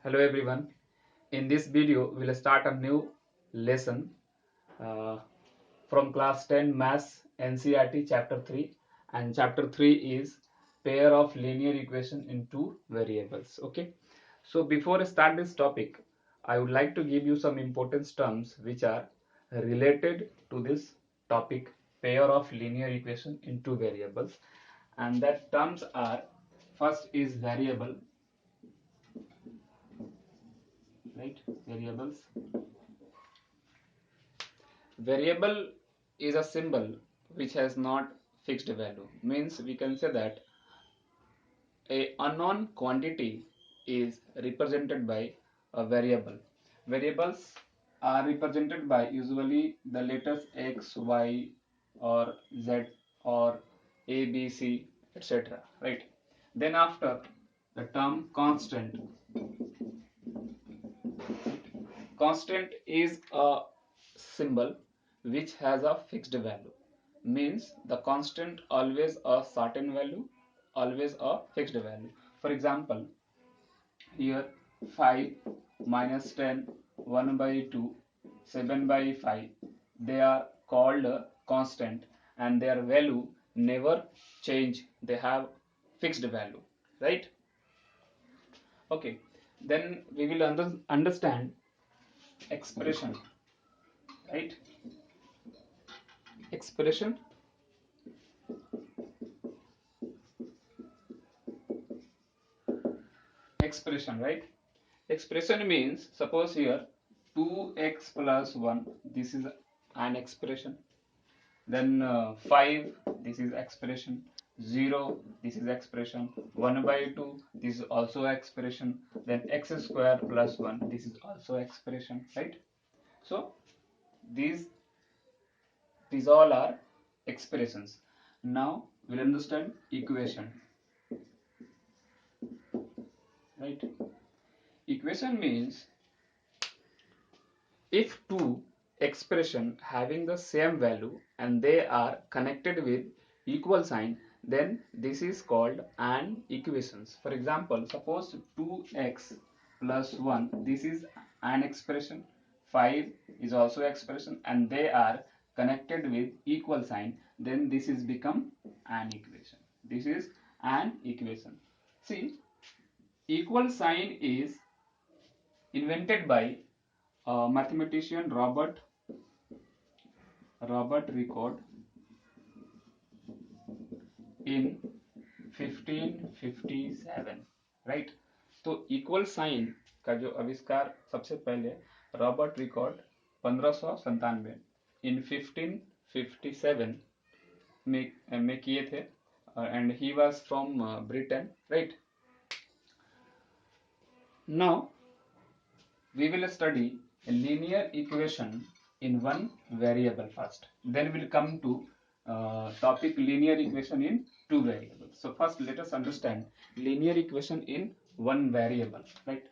Hello everyone. In this video, we'll start a new lesson uh, from class 10 Maths NCERT chapter 3, and chapter 3 is pair of linear equation in two variables. Okay. So before I start this topic, I would like to give you some important terms which are related to this topic, pair of linear equation in two variables, and that terms are: first is variable, right? Variable is a symbol which has not fixed value. Means we can say that a unknown quantity is represented by a variable. Variables are represented by usually the letters x, y, or z, or a, b, c, etc. Right? Then after, the term constant. Constant is a symbol which has a fixed value. Means the constant always a certain value, always a fixed value. For example, here 5 minus 10, 1 by 2, 7 by 5, they are called a constant and their value never change. They have fixed value, right? Okay, then we will understand expression, right? Expression. Expression, right? Expression means, suppose here 2x plus 1, this is an expression. Then 5, this is expression. 0, this is expression. 1 by 2, this is also expression. Then x square plus 1, this is also expression, right? So these all are expressions. Now we'll understand equation, right? Equation means if two expression having the same value and they are connected with equal sign, then this is called an equations. For example, suppose 2x plus 1, this is an expression, 5 is also expression, and they are connected with equal sign, then this is become an equation. This is an equation. See, equal sign is invented by mathematician Robert Record in 1557, right? तो equal sign का जो आविष्कार सबसे पहले Robert record 1597 इन 1557 में किए थे, and he was from Britain, right? Now we will study a linear equation in one variable first, then we'll come to topic linear equation in two variables. So first let us understand linear equation in one variable, right?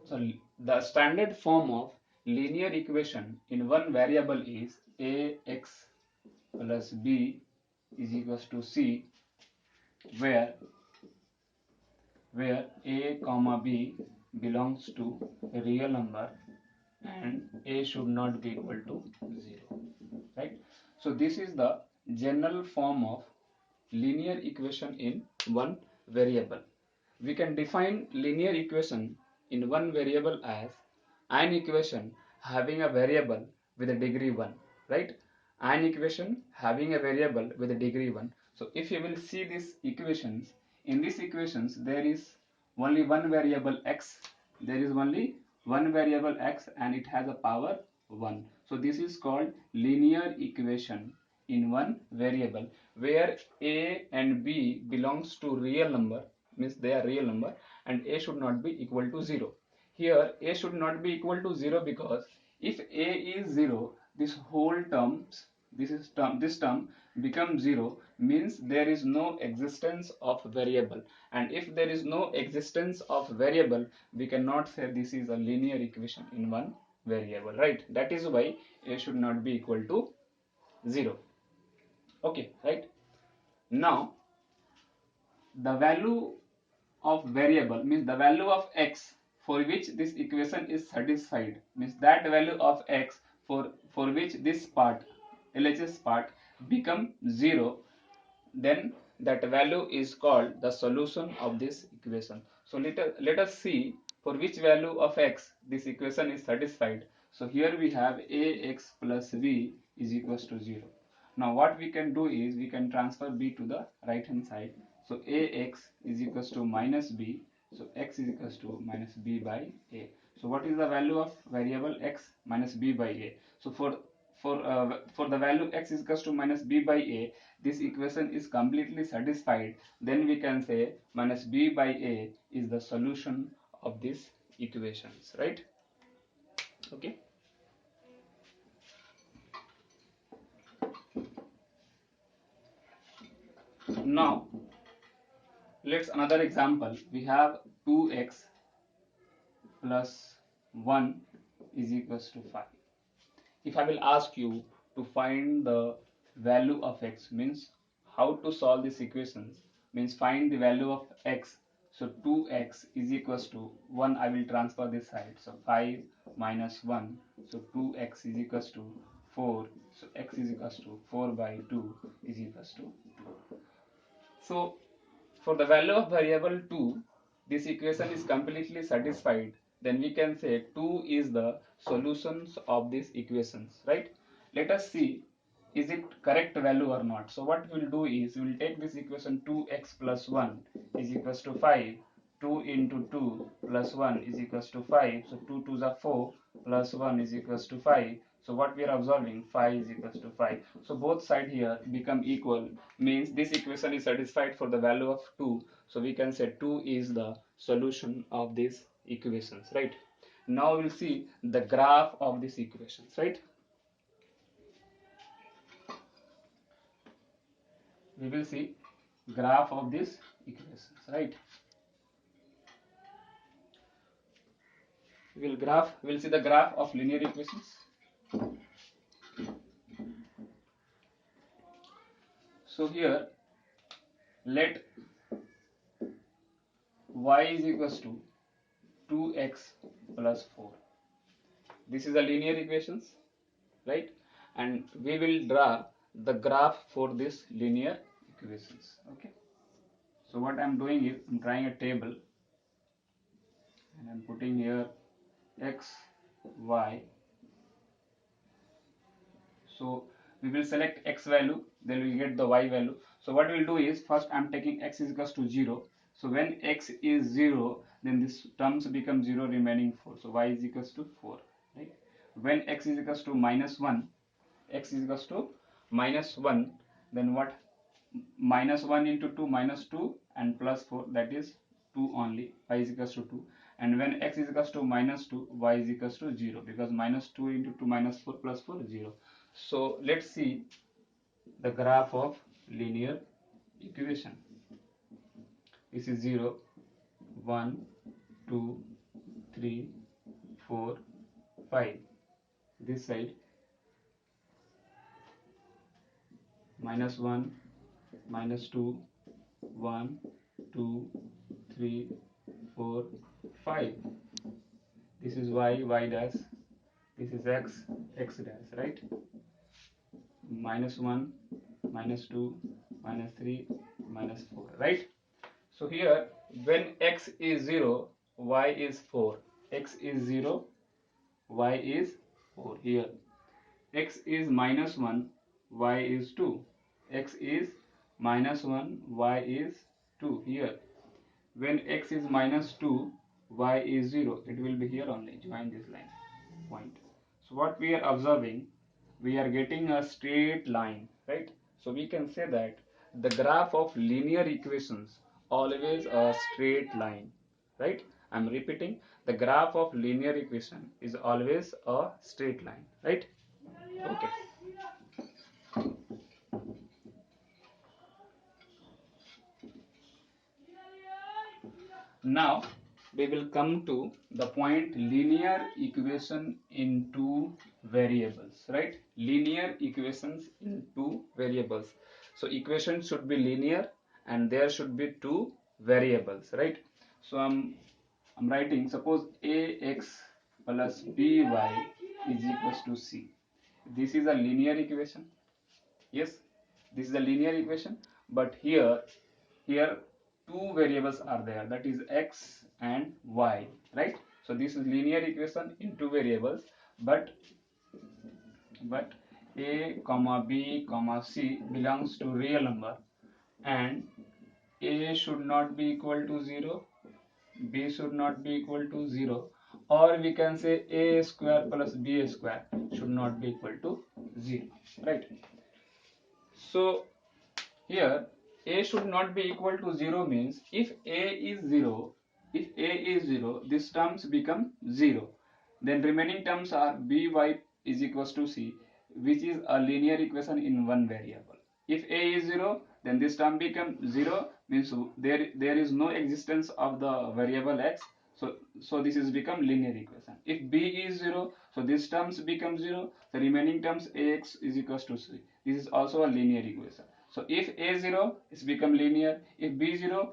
So the standard form of linear equation in one variable is ax plus b is equals to c, where a comma b belongs to a real number and a should not be equal to 0, right? So this is the general form of linear equation in one variable. We can define linear equation in one variable as an equation having a variable with a degree 1, right? An equation having a variable with a degree 1. So if you will see these equations, in these equations there is only one variable x, there is only one variable x and it has a power 1. So this is called linear equation in one variable where a and b belongs to real number, means they are real number, and a should not be equal to 0. Here a should not be equal to 0 because if a is 0, this whole terms, this term becomes 0, means there is no existence of variable, and if there is no existence of variable, we cannot say this is a linear equation in one variable, right? That is why a should not be equal to 0. Okay, right? Now the value of variable, means the value of x for which this equation is satisfied, means that value of x for which this part, LHS part, become 0, then that value is called the solution of this equation. So let us see for which value of x this equation is satisfied. So here we have ax plus b is equals to 0. Now what we can do is we can transfer b to the right hand side. So ax is equals to minus b. So x is equals to minus b by a. So what is the value of variable x? Minus b by a. So for the value x is equals to minus b by a, this equation is completely satisfied. Then we can say minus b by a is the solution of these equations, right? Okay. Now let's another example. We have 2x plus 1 is equals to 5. If I will ask you to find the value of x, means how to solve these equations, means find the value of x. So 2x is equals to 1, I will transfer this side. So 5 minus 1, so 2x is equals to 4. So x is equals to 4 by 2 is equals to 2. So for the value of variable 2, this equation is completely satisfied. Then we can say 2 is the solutions of these equations, right? Let us see is it correct value or not. So what we'll do is we'll take this equation 2x plus 1 is equals to 5. 2 into 2 plus 1 is equals to 5. So 2 2s are 4 plus 1 is equals to 5. So what we are observing, 5 is equals to 5. So both sides here become equal, means this equation is satisfied for the value of 2. So we can say 2 is the solution of these equations, right? Now we'll see the graph of these equations, right? We will see graph of these equations, right? We'll see the graph of linear equations. So here let y is equals to 2x plus 4. This is a linear equations, right? And we will draw the graph for this linear equations, okay? So what I'm doing is I'm drawing a table and I'm putting here x, y. So we will select x value, then we get the y value. So what we'll do is first I'm taking x is equals to 0. So when x is 0, then this terms become 0 remaining 4. So y is equals to 4, right? When x is equals to minus 1, x is equals to minus 1, then what? Minus 1 into 2 minus 2 and plus 4, that is 2 only. Y is equals to 2. And when x is equals to minus 2, y is equals to 0, because minus 2 into 2 minus 4 plus 4 is 0. So let's see the graph of linear equation. This is 0, 1, 2, 3, 4, 5. This side minus 1, minus 2, 1, 2, 3, 4, 5. This is y dash. This is x dash, right? Minus 1, minus 2, minus 3, minus 4, right? So here when x is 0, y is 4. X is 0, y is 4 here. X is minus 1, y is 2. X is minus 1, y is 2 here. When x is minus 2, y is 0. It will be here only. Join this line point. So what we are observing, we are getting a straight line, right? So we can say that the graph of linear equations always a straight line, right? I'm repeating, the graph of linear equation is always a straight line, right? Okay. Now we will come to the point linear equation in two variables, right? Linear equations in two variables. So equation should be linear and there should be two variables, right? So I'm I'm writing, suppose ax plus by is equals to c. This is a linear equation. Yes, this is a linear equation, but here two variables are there, that is x and y, right? So this is linear equation in two variables, but a comma b comma c belongs to real number, and a should not be equal to 0, b should not be equal to 0, or we can say a square plus b square should not be equal to 0, right? So here a should not be equal to 0 means if a is 0, these terms become 0. Then remaining terms are by is equals to c, which is a linear equation in one variable. If a is 0, then this term becomes 0, means there is no existence of the variable x. So this is become linear equation. If b is 0, so these terms become 0. The remaining terms ax is equals to c. This is also a linear equation. So if a0 is become linear, if b0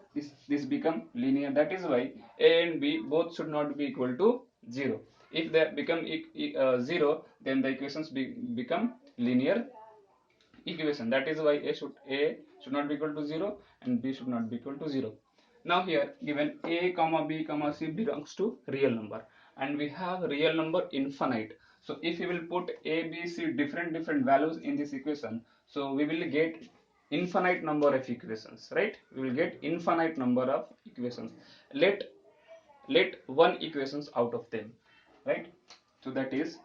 this become linear. That is why a and b both should not be equal to 0. If they become 0, then the equations become linear equation. That is why a should not be equal to 0 and b should not be equal to 0. Now here given a comma b comma c belongs to real number, and we have real number infinite. So if we will put a b c different values in this equation, so we will get infinite number of equations, right? We will get infinite number of equations. Let one equations out of them, right? So that is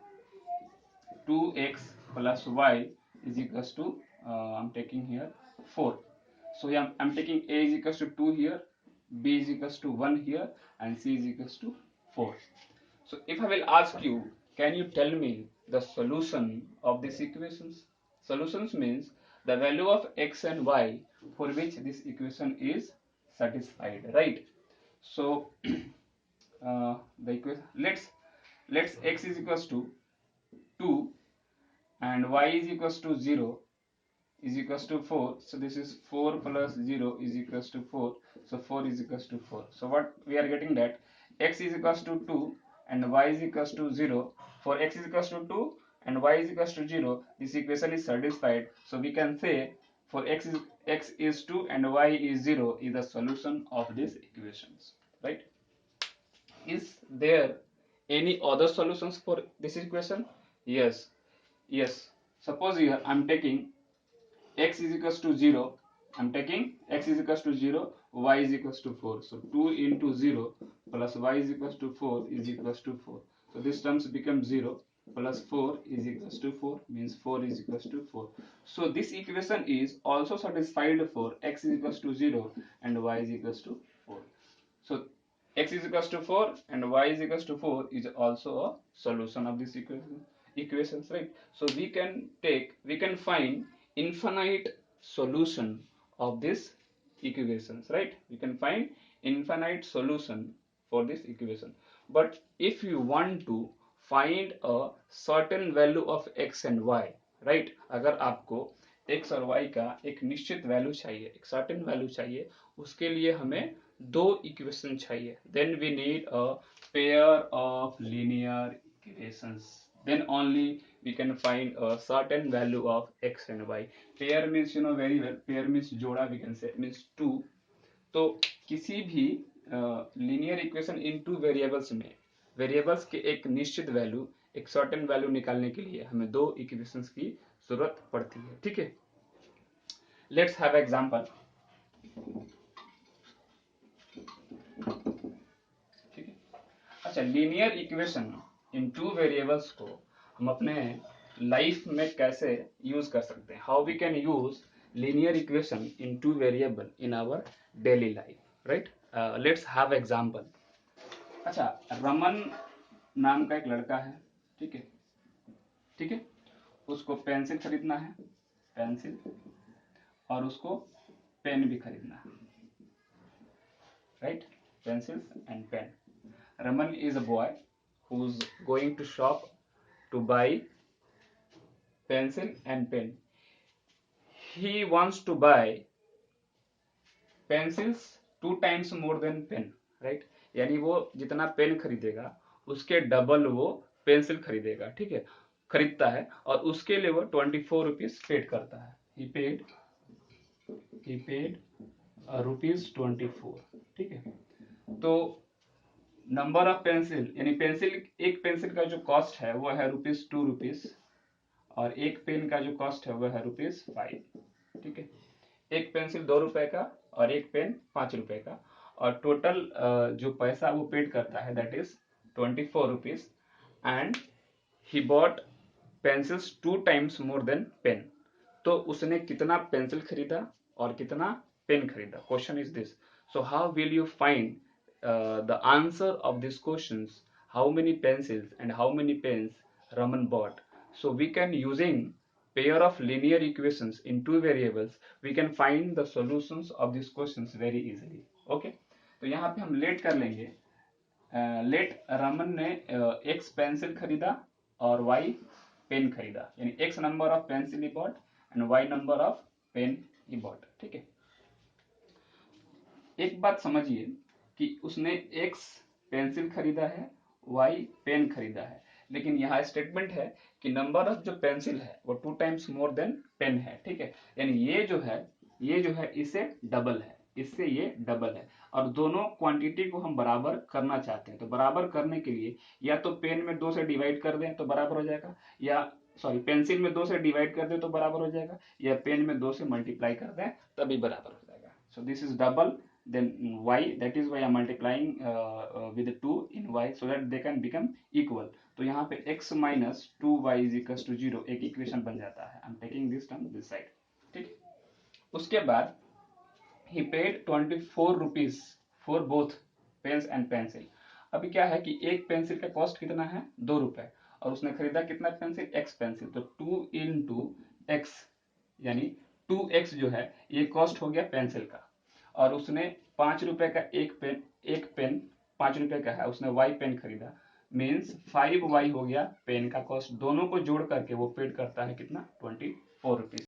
2x plus y is equals to I'm taking here 4. So yeah, I'm taking a is equals to 2 here, b is equals to 1 here, and c is equals to 4. So if I will ask you, can you tell me the solution of these equations? Solutions means the value of x and y for which this equation is satisfied, right? So the equation, let's x is equals to 2 and y is equals to 0 is equals to 4. So this is 4 plus 0 is equals to 4. So 4 is equals to 4. So what we are getting, that x is equals to 2 and y is equals to 0. For x is equals to 2 and y is equals to 0, this equation is satisfied. So we can say for x is 2 and y is 0 is the solution of these equations, right? Is there any other solutions for this equation? Yes. Yes. Suppose here I'm taking x is equals to 0. I'm taking x is equals to 0, y is equals to 4. So 2 into 0 plus y is equals to 4 is equals to 4. So this terms become 0 plus 4 is equals to 4, means 4 is equals to 4. So this equation is also satisfied for x is equals to 0 and y is equals to 4. So x is equals to 4 and y is equals to 4 is also a solution of this equations, right? So we can find infinite solution of this equations, right? We can find infinite solution for this equation. But if you want to find a certain value of x and y, right? अगर आपको x और y का एक निश्चित value चाहिए, एक certain value चाहिए, उसके लिए हमें दो इक्वेशन चाहिए. Then we need a pair of linear equations. Then only we can find a certain value of x and y. Pair means you know very well. Pair means जोड़ा, we can say means two. तो किसी भी linear equation in two variables में variables के एक निश्चित value, एक certain value निकालने के लिए हमें दो इक्वेशंस की जरूरत पड़ती है. ठीक है, लेट्स हैव एग्जांपल. ठीक है, अच्छा, linear equation in two variables को हम अपने लाइफ में कैसे यूज कर सकते हैं? How we can use linear equation in two variable in our daily life, right? Let's have example. अच्छा, रमन नाम का एक लड़का है, ठीक है, ठीक है, उसको पेंसिल खरीदना है, पेंसिल, और उसको पेन भी खरीदना है, right? Pencil and pen. Raman is a boy who's going to shop to buy pencil and pen. He wants to buy pencils 2 times more than pen, right? यानी वो जितना पेन खरीदेगा उसके डबल वो पेंसिल खरीदेगा, ठीक है, खरीदता है, और उसके लिए वो 24 रुपीज पेड करता है। ही पेड ₹24, ठीक है। तो नंबर ऑफ पेंसिल यानी पेंसिल, एक पेंसिल का जो कॉस्ट है वो है ₹2, और एक पेन का जो कॉस्ट है वो है ₹5, ठीक है। एक पेंसिल ₹2 का और एक पेन ₹5 का, और टोटल जो पैसा वो पेड करता है that is 24 rupees, and he bought pencils 2 times more than pen. तो उसने कितना पेंसिल खरीदा और कितना पेन खरीदा, question is this. So how will you find the answer of this questions, how many pencils and how many pens Raman bought? So we can, using pair of linear equations in two variables, we can find the solutions of these questions very easily. Okay, तो यहाँ पे हम late कर लेंगे। Late Raman ने x pencil खरीदा और y pen खरीदा, यानी x number of pencil he bought and y number of pen he bought, ठीक है। एक बात समझिए कि उसने x पेंसिल खरीदा है, y पेन खरीदा है, लेकिन यहाँ स्टेटमेंट है कि नंबर ऑफ जो पेंसिल है वो 2 टाइम्स मोर देन पेन है, ठीक है। यानी ये जो है इससे डबल है, इससे ये डबल है, और दोनों क्वांटिटी को हम बराबर करना चाहते हैं। तो बराबर करने के लिए या तो पेन में 2 से डिवाइड कर दें तो बराबर हो जाएगा, या सॉरी पेंसिल में 2 से डिवाइड कर दें तो बराबर हो जाएगा, या पेन में 2 से मल्टीप्लाई कर दें तभी बराबर हो जाएगा। So this is double, then y, that is why I'm multiplying with 2 in y so that they can become equal. तो यहाँ पे x minus 2y is equals to 0 एक इक्वेशन बन जाता है। I'm taking this term this side, ठीक। उसके बाद he paid 24 rupees for both pens and pencil। अभी क्या है कि एक पेंसिल का कॉस्ट कितना है ₹2, और उसने खरीदा कितना पेंसिल, x पेंसिल, तो 2 into x यानी 2x जो है ये कॉस्ट हो गया पेंसिल का, और उसने ₹5 का एक पेन ₹5 का है, उसने y पेन खरीदा, मीन्स 5y हो गया पेन का कॉस्ट। दोनों को जोड़ करके वो पेड करता है कितना, 24 रुपीज।